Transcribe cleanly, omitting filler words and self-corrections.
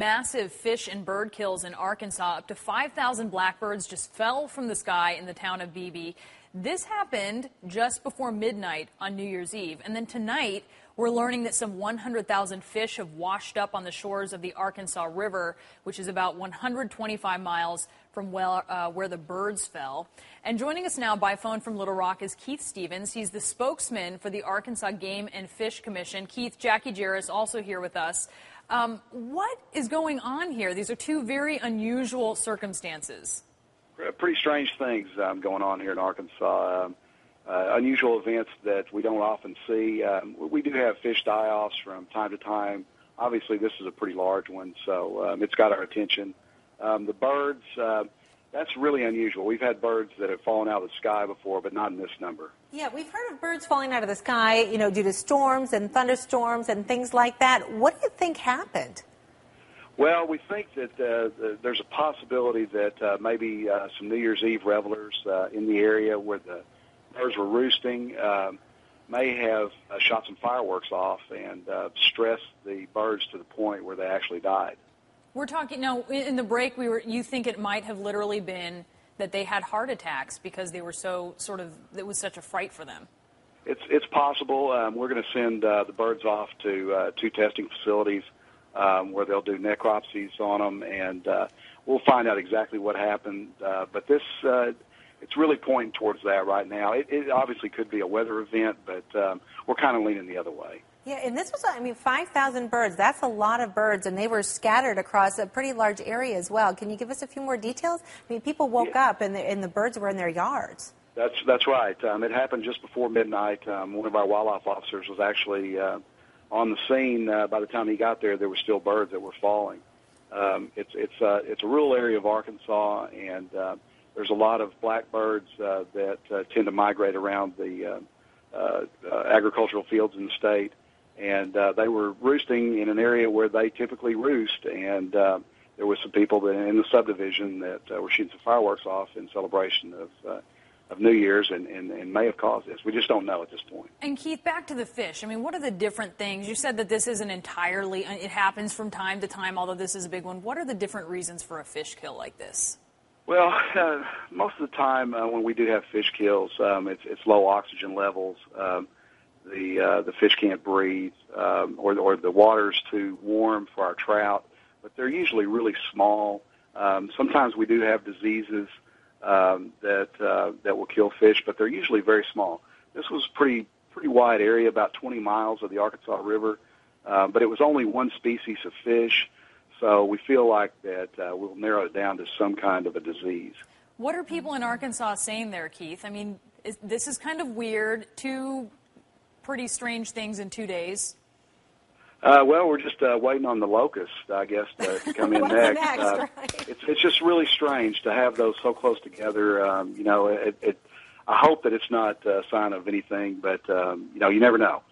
massive fish and bird kills in Arkansas. Up to 5,000 blackbirds just fell from the sky in the town of Beebe. This happened just before midnight on New Year's Eve. And then tonight, we're learning that some 100,000 fish have washed up on the shores of the Arkansas River, which is about 125 miles from where the birds fell. And joining us now by phone from Little Rock is Keith Stevens. He's the spokesman for the Arkansas Game and Fish Commission. Keith, Jackie Jarris also here with us. What is going on here? These are two very unusual circumstances. Pretty strange things going on here in Arkansas. Unusual events that we don't often see. We do have fish die-offs from time to time. Obviously, this is a pretty large one, so it's got our attention. The birds, that's really unusual. We've had birds that have fallen out of the sky before, but not in this number. Yeah, we've heard of birds falling out of the sky, due to storms and thunderstorms and things like that. What do you think happened? Well, we think that there's a possibility that maybe some New Year's Eve revelers in the area where the birds were roosting may have shot some fireworks off and stressed the birds to the point where they actually died. We're talking now in the break. You think it might have literally been that they had heart attacks because they were it was such a fright for them. It's possible. We're going to send the birds off to two testing facilities where they'll do necropsies on them, and we'll find out exactly what happened. But this, it's really pointing towards that right now. It obviously could be a weather event, but we're kind of leaning the other way. Yeah, and this was, 5,000 birds. That's a lot of birds, and they were scattered across a pretty large area as well. Can you give us a few more details? People woke up, and the birds were in their yards. That's right. It happened just before midnight. One of our wildlife officers was actually on the scene. By the time he got there, there were still birds that were falling. It's a rural area of Arkansas, and there's a lot of blackbirds that tend to migrate around the agricultural fields in the state. And they were roosting in an area where they typically roost, and there was some people in the subdivision that were shooting some fireworks off in celebration of New Year's and may have caused this. We just don't know at this point. And Keith, back to the fish. What are the different things? You said that this isn't entirely, it happens from time to time, although this is a big one. What are the different reasons for a fish kill like this? Well, most of the time when we do have fish kills, it's low oxygen levels. The fish can't breathe, or the water's too warm for our trout, but they're usually really small. Sometimes we do have diseases that will kill fish, but they're usually very small. This was pretty wide area, about 20 miles of the Arkansas River, but it was only one species of fish, so we feel like that we'll narrow it down to some kind of a disease. What are people in Arkansas saying there, Keith? This is kind of weird. Two pretty strange things in 2 days. Well, we're just waiting on the locust, I guess, to come in next. Right? It's just really strange to have those so close together. I hope that it's not a sign of anything, but you never know.